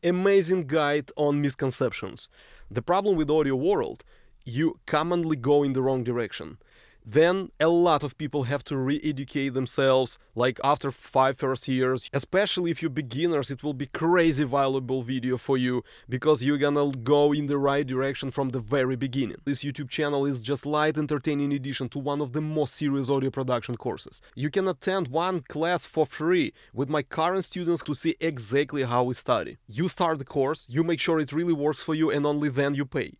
Amazing guide on misconceptions. The problem with audio world, you commonly go in the wrong direction. Then a lot of people have to re-educate themselves, like after 5 first years. Especially if you're beginners, it will be crazy valuable video for you, because you're gonna go in the right direction from the very beginning. This YouTube channel is just light entertaining addition to one of the most serious audio production courses. You can attend one class for free with my current students to see exactly how we study. You start the course, you make sure it really works for you, and only then you pay.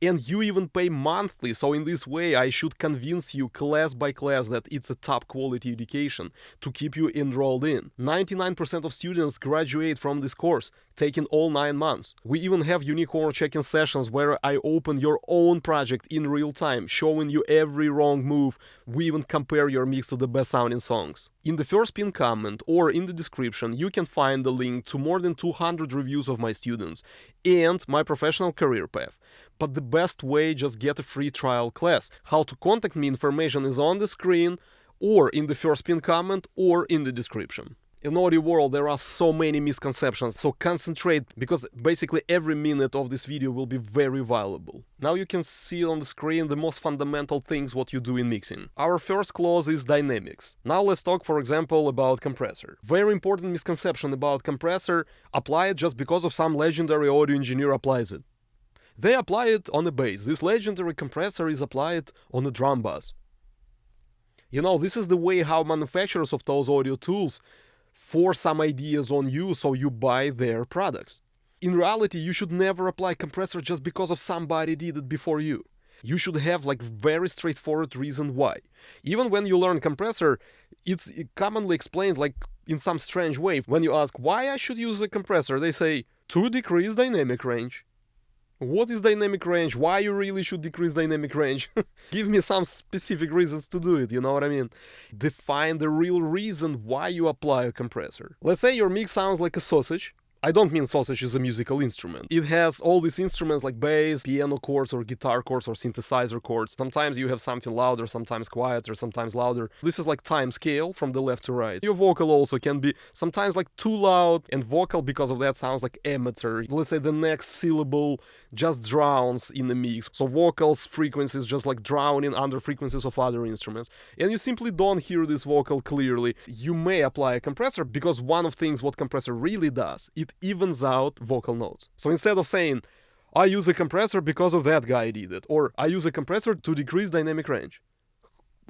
And you even pay monthly, so in this way I should convince you class by class that it's a top quality education to keep you enrolled in. 99% of students graduate from this course, taking all 9 months. We even have unique horror checking sessions where I open your own project in real time, showing you every wrong move. We even compare your mix to the best sounding songs. In the first pinned comment or in the description, you can find the link to more than 200 reviews of my students and my professional career path. But the best way, just get a free trial class. How to contact me information is on the screen, or in the first pinned comment, or in the description. In audio world there are so many misconceptions, so concentrate, because basically every minute of this video will be very valuable. Now you can see on the screen the most fundamental things what you do in mixing. Our first clause is dynamics. Now let's talk, for example, about compressor. Very important misconception about compressor: apply it just because of some legendary audio engineer applies it. They apply it on a bass. This legendary compressor is applied on a drum bass. You know, this is the way how manufacturers of those audio tools force some ideas on you so you buy their products. In reality, you should never apply compressor just because of somebody did it before you. You should have like very straightforward reason why. Even when you learn compressor, it's commonly explained like in some strange way. When you ask why I should use a compressor, they say to decrease dynamic range. What is dynamic range? Why you really should decrease dynamic range? Give me some specific reasons to do it, you know what I mean? Define the real reason why you apply a compressor. Let's say your mix sounds like a sausage. I don't mean sausage is a musical instrument. It has all these instruments like bass, piano chords, or guitar chords, or synthesizer chords. Sometimes you have something louder, sometimes quieter, sometimes louder. This is like time scale from the left to right. Your vocal also can be sometimes like too loud, and vocal because of that sounds like amateur. Let's say the next syllable just drowns in the mix. So vocals frequencies just like drowning under frequencies of other instruments. And you simply don't hear this vocal clearly. You may apply a compressor because one of things what compressor really does, it evens out vocal notes. So instead of saying, I use a compressor because of that guy did it, or I use a compressor to decrease dynamic range.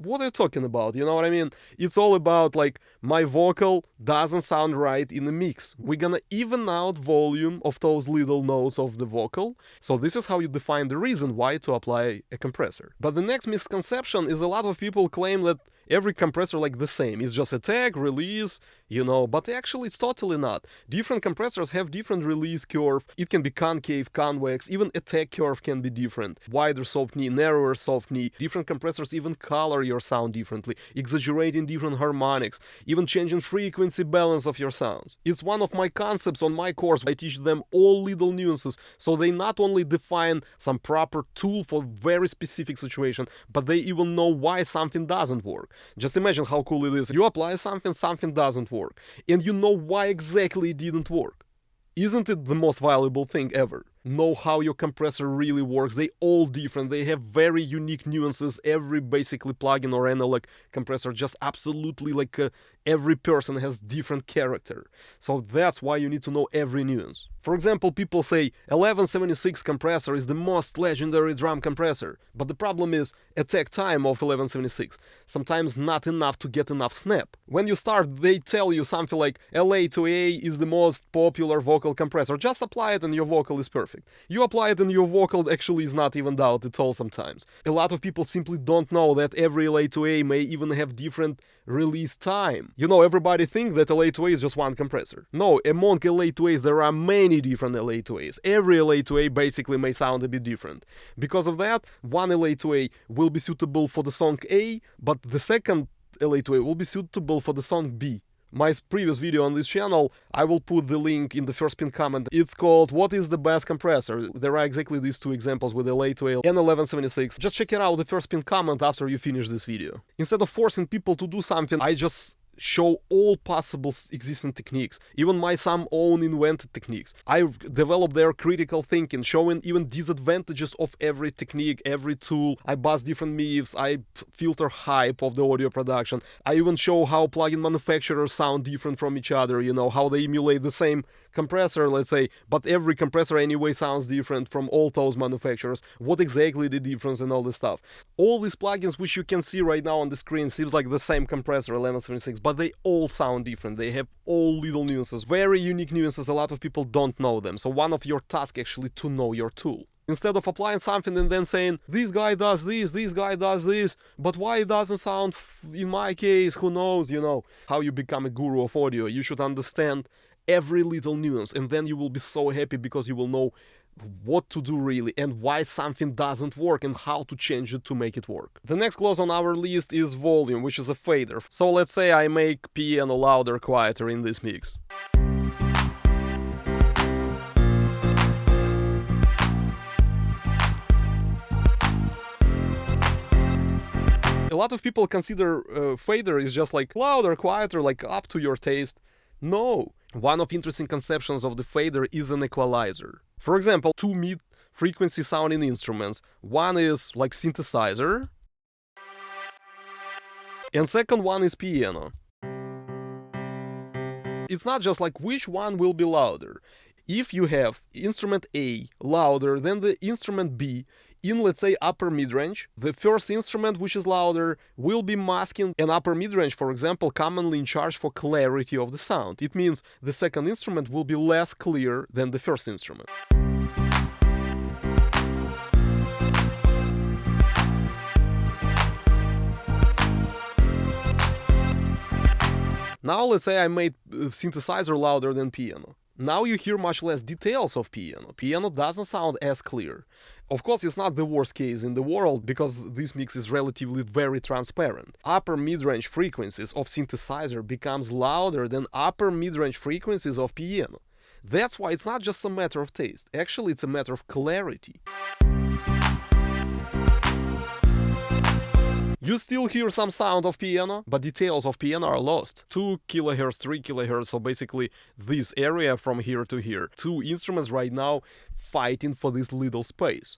What are you talking about? You know what I mean? It's all about like my vocal doesn't sound right in the mix. We're gonna even out volume of those little notes of the vocal. So this is how you define the reason why to apply a compressor. But the next misconception is a lot of people claim that every compressor like the same. It's just attack, release, you know, but actually it's totally not. Different compressors have different release curve. It can be concave, convex, even attack curve can be different. Wider soft knee, narrower soft knee. Different compressors even color your sound differently, exaggerating different harmonics, even changing frequency balance of your sounds. It's one of my concepts on my course. I teach them all little nuances, so they not only define some proper tool for very specific situation, but they even know why something doesn't work. Just imagine how cool it is. You apply something, something doesn't work, and you know why exactly it didn't work. Isn't it the most valuable thing ever? Know how your compressor really works. They all different. They have very unique nuances. Every basically plugin or analog compressor just absolutely like every person has different character. So that's why you need to know every nuance. For example, people say 1176 compressor is the most legendary drum compressor. But the problem is attack time of 1176. Sometimes not enough to get enough snap. When you start, they tell you something like LA2A is the most popular vocal compressor. Just apply it and your vocal is perfect. You apply it and your vocal actually is not evened out at all sometimes. A lot of people simply don't know that every LA2A may even have different release time. You know, everybody thinks that LA2A is just one compressor. No, among LA2As there are many different LA2As. Every LA2A basically may sound a bit different. Because of that, one LA2A will be suitable for the song A, but the second LA2A will be suitable for the song B. My previous video on this channel, I will put the link in the first pinned comment. It's called What is the Best Compressor? There are exactly these two examples with LA2A and 1176. Just check it out, the first pinned comment after you finish this video. Instead of forcing people to do something, I just show all possible existing techniques, even my some own invented techniques. I develop their critical thinking, showing even disadvantages of every technique, every tool. I bust different myths, I filter hype of the audio production. I even show how plugin manufacturers sound different from each other, you know, how they emulate the same compressor, let's say, but every compressor anyway sounds different from all those manufacturers. What exactly the difference and all this stuff. All these plugins which you can see right now on the screen seems like the same compressor 1176, but they all sound different. They have all little nuances, very unique nuances. A lot of people don't know them. So one of your tasks actually to know your tool. Instead of applying something and then saying, this guy does this guy does this, but why it doesn't sound, in my case, who knows, you know, how you become a guru of audio. You should understand every little nuance, and then you will be so happy because you will know what to do really and why something doesn't work and how to change it to make it work. The next clause on our list is volume, which is a fader. So let's say I make piano louder, quieter in this mix. A lot of people consider fader is just like louder, quieter, like up to your taste. No. One of interesting conceptions of the fader is an equalizer. For example, two mid-frequency sounding instruments. One is like synthesizer, and second one is piano. It's not just like which one will be louder. If you have instrument A louder than the instrument B in, let's say, upper mid-range, the first instrument, which is louder, will be masking an upper mid-range, for example, commonly in charge for clarity of the sound. It means the second instrument will be less clear than the first instrument. Now let's say I made synthesizer louder than piano. Now you hear much less details of piano. Piano doesn't sound as clear. Of course, it's not the worst case in the world because this mix is relatively very transparent. Upper mid-range frequencies of synthesizer becomes louder than upper mid-range frequencies of piano. That's why it's not just a matter of taste. Actually, it's a matter of clarity. You still hear some sound of piano, but details of piano are lost. 2 kHz, 3 kHz, so basically this area from here to here. Two instruments right now fighting for this little space.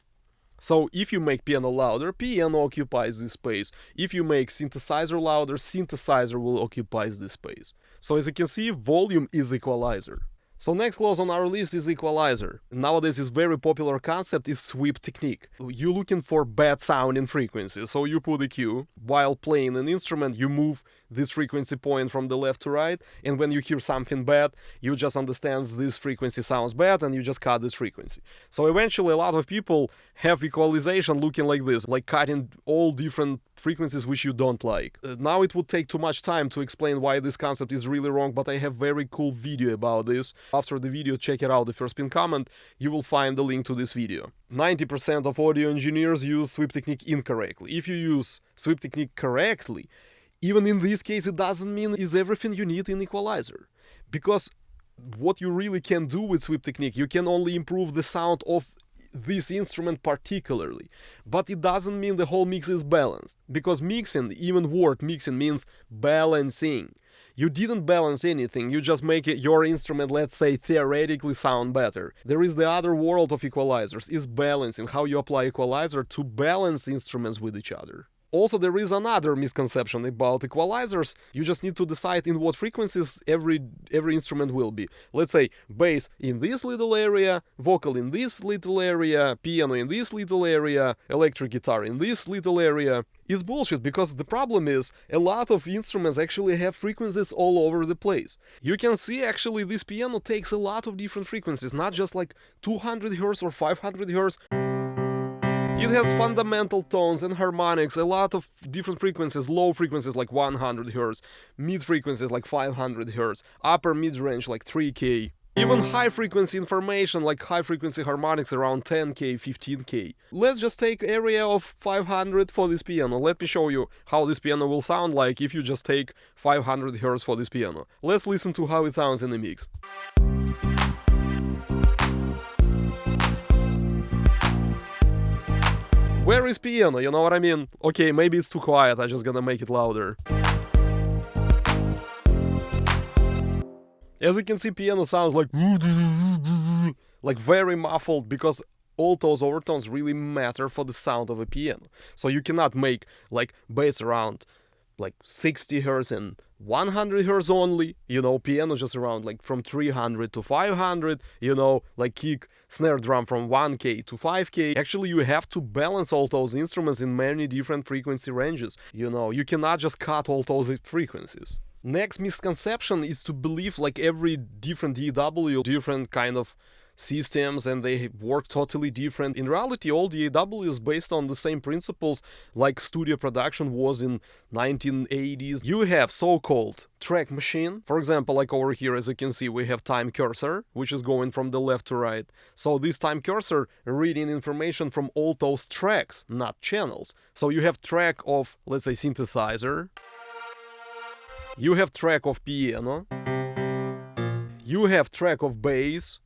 So if you make piano louder, piano occupies this space. If you make synthesizer louder, synthesizer will occupy this space. So as you can see, volume is equalizer. So next clause on our list is equalizer. Nowadays is very popular concept is sweep technique. You're looking for bad sounding frequencies, so you put EQ. While playing an instrument, you move this frequency point from the left to right, and when you hear something bad, you just understand this frequency sounds bad and you just cut this frequency. So eventually a lot of people have equalization looking like this, like cutting all different frequencies which you don't like. Now it would take too much time to explain why this concept is really wrong, but I have very cool video about this. After the video, check it out, the first pinned comment, you will find the link to this video. 90% of audio engineers use sweep technique incorrectly. If you use sweep technique correctly, even in this case, it doesn't mean it's everything you need in equalizer. Because what you really can do with sweep technique, you can only improve the sound of this instrument particularly. But it doesn't mean the whole mix is balanced. Because mixing, even word mixing, means balancing. You didn't balance anything, you just make your instrument, let's say, theoretically sound better. There is the other world of equalizers, is balancing, how you apply equalizer to balance instruments with each other. Also, there is another misconception about equalizers. You just need to decide in what frequencies every instrument will be. Let's say bass in this little area, vocal in this little area, piano in this little area, electric guitar in this little area. Is bullshit, because the problem is a lot of instruments actually have frequencies all over the place. You can see actually this piano takes a lot of different frequencies, not just like 200 Hz or 500 Hz. It has fundamental tones and harmonics, a lot of different frequencies, low frequencies like 100 Hz, mid frequencies like 500 Hz, upper mid-range like 3K, even high frequency information like high frequency harmonics around 10K, 15K. Let's just take area of 500 for this piano. Let me show you how this piano will sound like if you just take 500 Hz for this piano. Let's listen to how it sounds in the mix. Where is piano, you know what I mean? Okay, maybe it's too quiet, I'm just gonna make it louder. As you can see, piano sounds like very muffled, because all those overtones really matter for the sound of a piano. So you cannot make like bass around like 60 hertz and 100 hertz only, piano just around like from 300 to 500, like kick, snare drum from 1K to 5K. Actually, you have to balance all those instruments in many different frequency ranges. You cannot just cut all those frequencies. Next misconception is to believe like every different DAW, different kind of systems, and they work totally different. In reality, all DAWs based on the same principles like studio production was in 1980s. You have so-called track machine. For example, like over here, as you can see, we have time cursor, which is going from the left to right. So this time cursor reading information from all those tracks, not channels. So you have track of, let's say, synthesizer. You have track of piano. You have track of bass.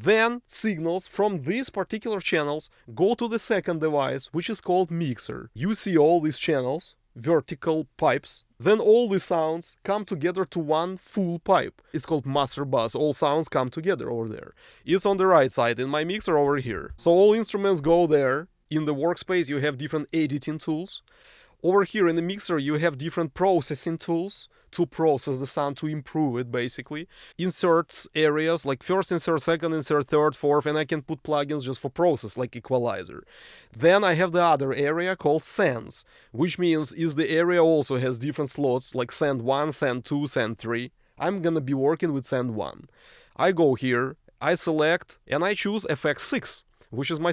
Then signals from these particular channels go to the second device, which is called mixer. You see all these channels, vertical pipes. Then all the sounds come together to one full pipe. It's called master bus. All sounds come together over there. It's on the right side in my mixer over here. So all instruments go there. In the workspace, you have different editing tools. Over here in the mixer, you have different processing tools to process the sound, to improve it, basically. Inserts areas, like first insert, second insert, third, fourth, and I can put plugins just for process, like equalizer. Then I have the other area called sends, which means is the area also has different slots, like send 1, send 2, send 3. I'm gonna be working with send 1. I go here, I select, and I choose FX6. Which is my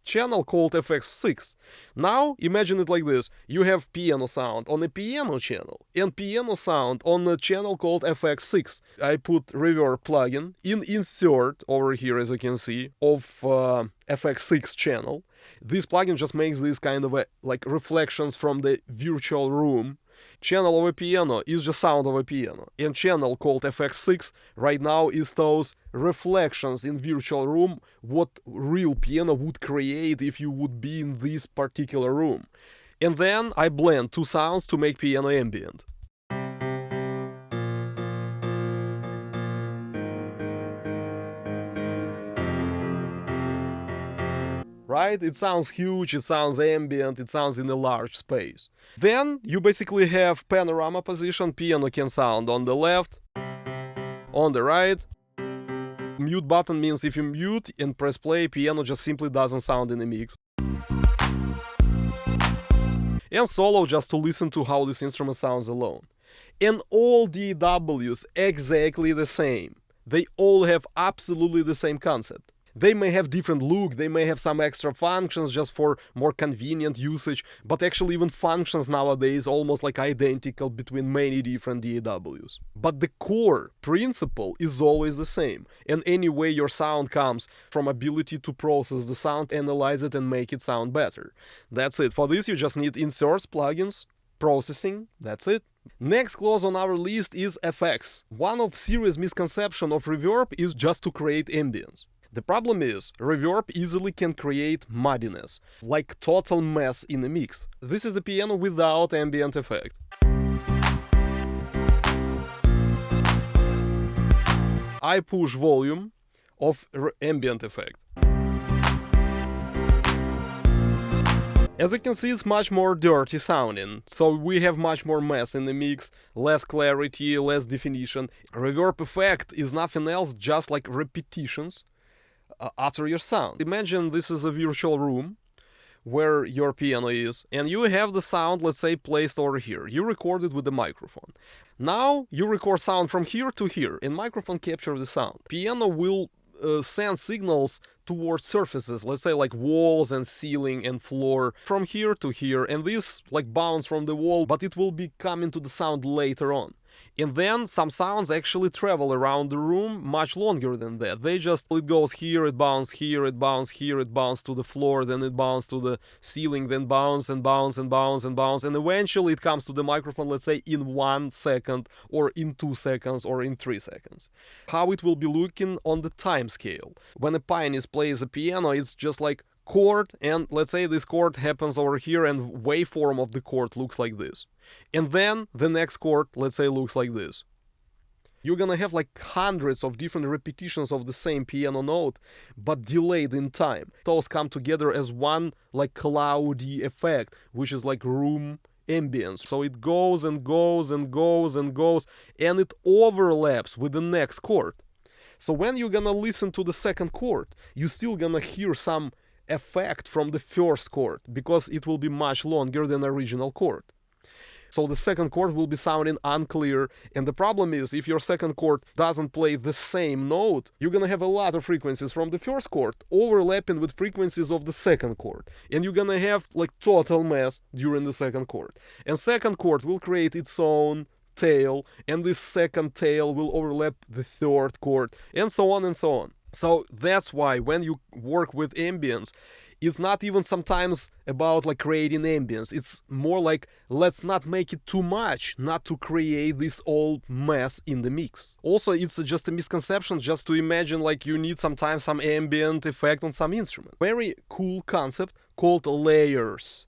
channel called FX6. Now, imagine it like this. You have piano sound on a piano channel and piano sound on a channel called FX6. I put reverb plugin in insert over here, as you can see, of FX6 channel. This plugin just makes this kind of like reflections from the virtual room. Channel of a piano is just sound of a piano, and channel called FX6 right now is those reflections in virtual room, what real piano would create if you would be in this particular room. And then I blend two sounds to make piano ambient. Right? It sounds huge, it sounds ambient, it sounds in a large space. Then you basically have panorama position. Piano can sound on the left, on the right. Mute button means if you mute and press play, piano just simply doesn't sound in the mix. And solo, just to listen to how this instrument sounds alone. And all DAWs exactly the same. They all have absolutely the same concept. They may have different look, they may have some extra functions just for more convenient usage, but actually even functions nowadays almost like identical between many different DAWs. But the core principle is always the same, and anyway your sound comes from ability to process the sound, analyze it, and make it sound better. That's it. For this you just need inserts, plugins, processing, that's it. Next clause on our list is effects. One of serious misconception of reverb is just to create ambience. The problem is, reverb easily can create muddiness, like total mess in a mix. This is the piano without ambient effect. I push volume of ambient effect. As you can see, it's much more dirty sounding, so we have much more mess in the mix, less clarity, less definition. Reverb effect is nothing else, just like repetitions after your sound. Imagine this is a virtual room where your piano is, and you have the sound, let's say, placed over here. You record it with the microphone. Now you record sound from here to here, and microphone captures the sound. Piano will send signals towards surfaces, let's say like walls and ceiling and floor, from here to here, and this like bounce from the wall, but it will be coming to the sound later on. And then some sounds actually travel around the room much longer than that. It goes here, it bounces here, it bounces here, it bounces to the floor, then it bounces to the ceiling, then bounce and bounce and bounce and bounce, and eventually it comes to the microphone, let's say in 1 second, or in 2 seconds, or in 3 seconds. How it will be looking on the time scale. When a pianist plays a piano, it's just like chord, and let's say this chord happens over here, and waveform of the chord looks like this. And then the next chord, let's say, looks like this. You're gonna have like hundreds of different repetitions of the same piano note, but delayed in time. Those come together as one like cloudy effect, which is like room ambience. So it goes and goes and goes and goes, and it overlaps with the next chord. So when you're gonna listen to the second chord, you're still gonna hear some effect from the first chord, because it will be much longer than the original chord. So the second chord will be sounding unclear, and the problem is, if your second chord doesn't play the same note, you're gonna have a lot of frequencies from the first chord overlapping with frequencies of the second chord, and you're gonna have like total mess during the second chord. And second chord will create its own tail, and this second tail will overlap the third chord, and so on and so on. So that's why when you work with ambience, it's not even sometimes about like creating ambience. It's more like, let's not make it too much, not to create this old mess in the mix. Also, it's just a misconception just to imagine like you need sometimes some ambient effect on some instrument. Very cool concept called layers.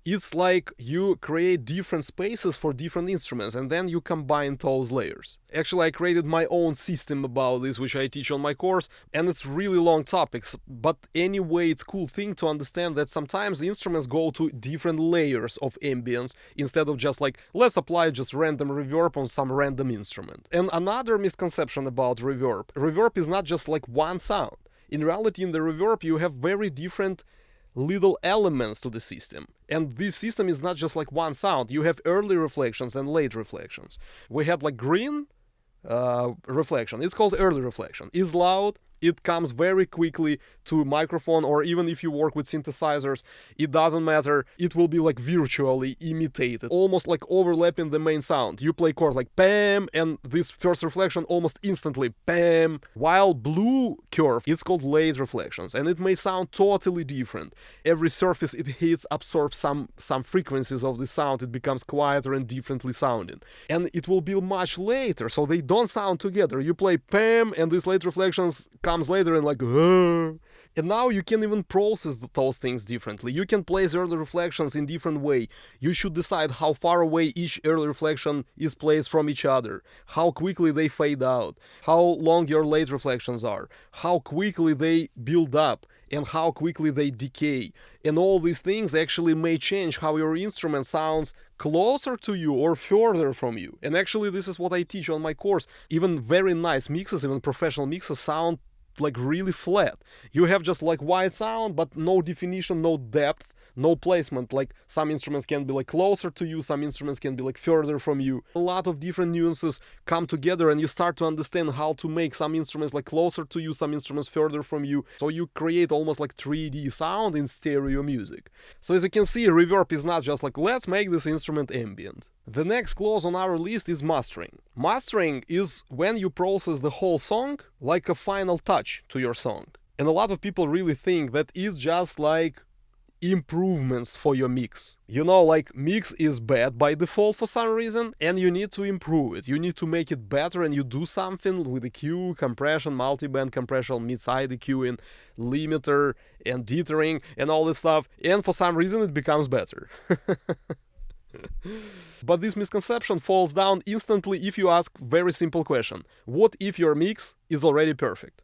It's like you create different spaces for different instruments, and then you combine those layers. Actually, I created my own system about this, which I teach on my course, and it's really long topics. But anyway, it's a cool thing to understand that sometimes the instruments go to different layers of ambience instead of just like, let's apply just random reverb on some random instrument. And another misconception about reverb. Reverb is not just like one sound. In reality, in the reverb, you have very different little elements to the system. And this system is not just like one sound. You have early reflections and late reflections. We had like green reflection. It's called early reflection. It's loud. It comes very quickly to microphone, or even if you work with synthesizers, it doesn't matter. It will be like virtually imitated, almost like overlapping the main sound. You play chord like bam, and this first reflection almost instantly bam. While blue curve, it's called late reflections, and it may sound totally different. Every surface it hits absorbs some frequencies of the sound. It becomes quieter and differently sounding, and it will be much later, so they don't sound together. You play bam, and these late reflections comes later and like, and now you can even process those things differently. You can place early reflections in different way. You should decide how far away each early reflection is placed from each other, how quickly they fade out, how long your late reflections are, how quickly they build up, and how quickly they decay. And all these things actually may change how your instrument sounds closer to you or further from you. And actually, this is what I teach on my course. Even very nice mixes, even professional mixes, sound like really flat. You have just like wide sound, but no definition, no depth, no placement. Like some instruments can be like closer to you, some instruments can be like further from you. A lot of different nuances come together, and you start to understand how to make some instruments like closer to you, some instruments further from you. So you create almost like 3D sound in stereo music. So as you can see, reverb is not just like, let's make this instrument ambient. The next clause on our list is mastering. Mastering is when you process the whole song like a final touch to your song. And a lot of people really think that it's just like improvements for your mix. You know, like mix is bad by default for some reason, and you need to improve it. You need to make it better, and you do something with EQ, compression, multi-band compression, mid-side EQing, limiter, and dithering, and all this stuff, and for some reason it becomes better. But this misconception falls down instantly if you ask very simple question. What if your mix is already perfect?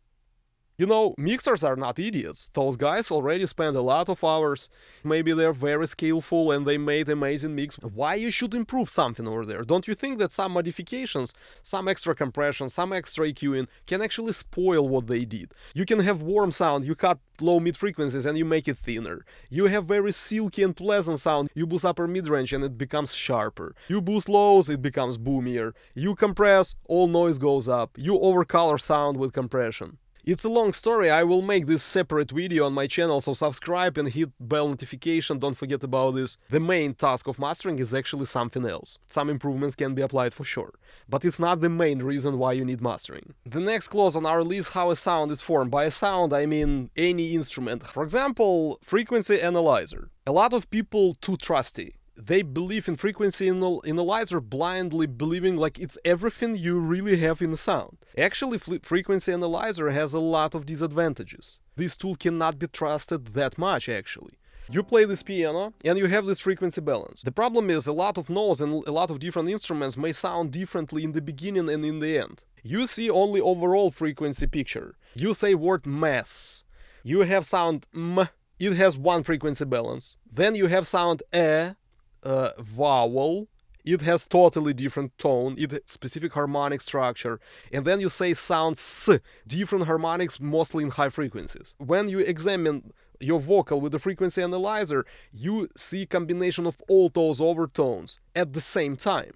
You know, mixers are not idiots. Those guys already spend a lot of hours. Maybe they're very skillful and they made amazing mix. Why you should improve something over there? Don't you think that some modifications, some extra compression, some extra EQing can actually spoil what they did? You can have warm sound, you cut low mid frequencies and you make it thinner. You have very silky and pleasant sound, you boost upper mid-range and it becomes sharper. You boost lows, it becomes boomier. You compress, all noise goes up. You overcolor sound with compression. It's a long story. I will make this separate video on my channel, so subscribe and hit bell notification, don't forget about this. The main task of mastering is actually something else. Some improvements can be applied for sure, but it's not the main reason why you need mastering. The next clause on our list, how a sound is formed. By a sound, I mean any instrument. For example, frequency analyzer. A lot of people too trusty. They believe in frequency analyzer blindly, believing like it's everything you really have in the sound. Actually, frequency analyzer has a lot of disadvantages. This tool cannot be trusted that much, actually. You play this piano and you have this frequency balance. The problem is a lot of notes and a lot of different instruments may sound differently in the beginning and in the end. You see only overall frequency picture. You say word mass. You have sound m. It has one frequency balance. Then you have sound vowel. It has totally different tone, it has specific harmonic structure. And then you say sound s, different harmonics, mostly in high frequencies. When you examine your vocal with the frequency analyzer, you see combination of all those overtones at the same time.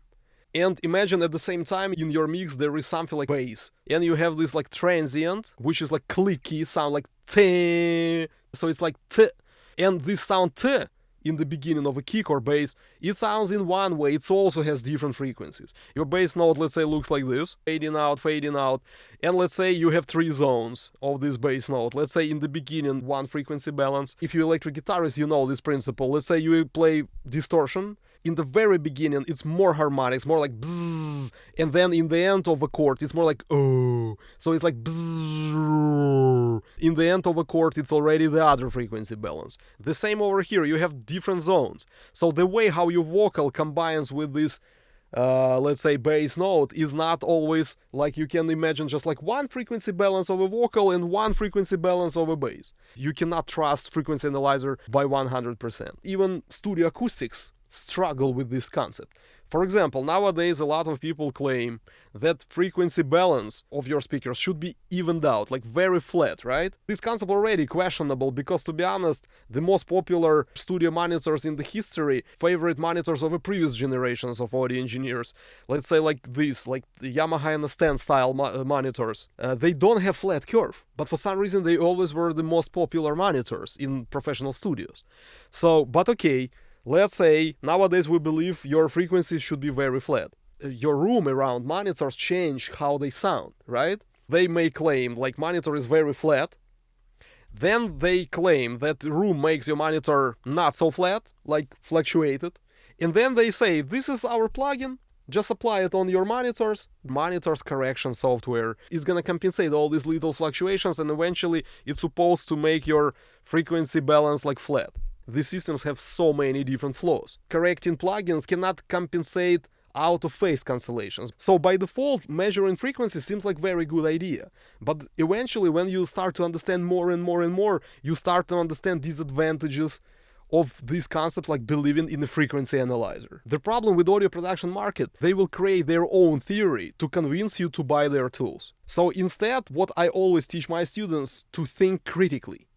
And imagine at the same time in your mix there is something like bass. And you have this like transient, which is like clicky, sound like t. So it's like t. And this sound t in the beginning of a kick or bass, it sounds in one way, it also has different frequencies. Your bass note, let's say, looks like this, fading out, and let's say you have 3 zones of this bass note. Let's say in the beginning, one frequency balance. If you're electric guitarist, you know this principle. Let's say you play distortion. In the very beginning, it's more harmonics, more like bzzz, and then in the end of a chord, it's more like oh. So it's like bzzz. In the end of a chord, it's already the other frequency balance. The same over here, you have different zones. So the way how your vocal combines with this, let's say, bass note is not always like you can imagine just like one frequency balance of a vocal and one frequency balance of a bass. You cannot trust frequency analyzer by 100%. Even Studio Acoustics struggle with this concept. For example, nowadays a lot of people claim that frequency balance of your speakers should be evened out, like very flat, right? This concept already questionable because, to be honest, the most popular studio monitors in the history, favorite monitors of the previous generations of audio engineers, let's say like this, like the Yamaha and the Stand style monitors, they don't have flat curve, but for some reason they always were the most popular monitors in professional studios. So, but okay, let's say nowadays we believe your frequencies should be very flat. Your room around monitors change how they sound, right? They may claim like monitor is very flat. Then they claim that room makes your monitor not so flat, like fluctuated. And then they say this is our plugin, just apply it on your monitors. Monitors correction software is gonna compensate all these little fluctuations and eventually it's supposed to make your frequency balance like flat. These systems have so many different flaws. Correcting plugins cannot compensate out-of-phase cancellations. So by default, measuring frequency seems like a very good idea. But eventually, when you start to understand more and more and more, you start to understand disadvantages of these concepts like believing in the frequency analyzer. The problem with audio production market, they will create their own theory to convince you to buy their tools. So instead, what I always teach my students to think critically.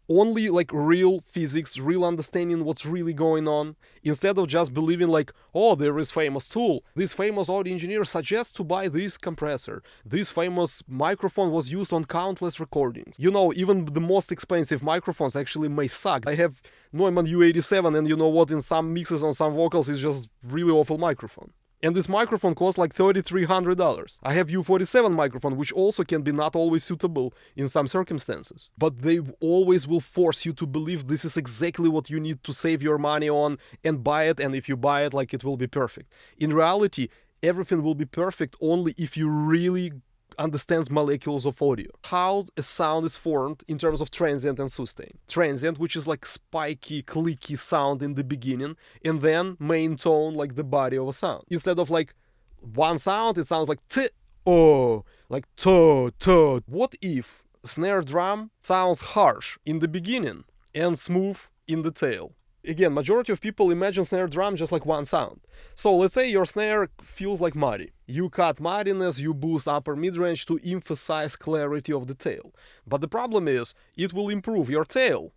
Only like real physics, real understanding what's really going on, instead of just believing like, oh, there is famous tool. This famous audio engineer suggests to buy this compressor. This famous microphone was used on countless recordings. You know, even the most expensive microphones actually may suck. I have Neumann U87 and you know what, in some mixes on some vocals it's just really awful microphone. And this microphone costs like $3,300. I have U47 microphone, which also can be not always suitable in some circumstances. But they always will force you to believe this is exactly what you need to save your money on and buy it, and if you buy it, like it will be perfect. In reality, everything will be perfect only if you really understands molecules of audio. How a sound is formed in terms of transient and sustain. Transient, which is like spiky, clicky sound in the beginning, and then main tone, like the body of a sound. Instead of like one sound, it sounds like t-o, like to. What if snare drum sounds harsh in the beginning and smooth in the tail? Again, majority of people imagine snare drum just like one sound. So let's say your snare feels like muddy. You cut muddiness, you boost upper mid-range to emphasize clarity of the tail. But the problem is, it will improve your tail,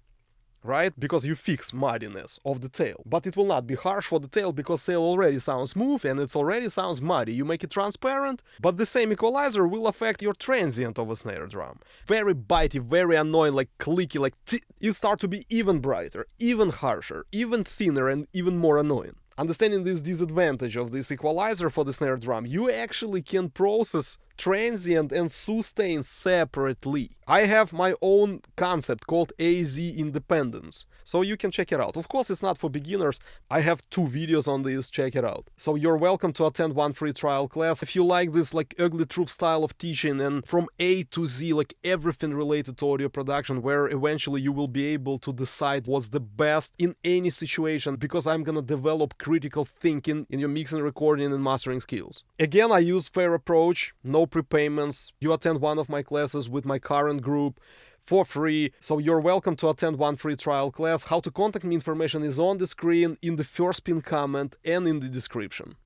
right? Because you fix muddiness of the tail. But it will not be harsh for the tail because tail already sounds smooth and it already sounds muddy. You make it transparent, but the same equalizer will affect your transient of a snare drum. Very bitey, very annoying, like clicky, like it starts to be even brighter, even harsher, even thinner and even more annoying. Understanding this disadvantage of this equalizer for the snare drum, you actually can process Transient and Sustain separately. I have my own concept called AZ independence, so you can check it out. Of course, it's not for beginners. I have 2 videos on this, check it out. So you're welcome to attend one free trial class. If you like this like ugly truth style of teaching and from A to Z, like everything related to audio production, where eventually you will be able to decide what's the best in any situation, because I'm gonna develop critical thinking in your mixing, recording, and mastering skills. Again, I use fair approach, no prepayments. You attend one of my classes with my current group for free, so you're welcome to attend one free trial class. How to contact me information is on the screen, in the first pinned comment, and in the description.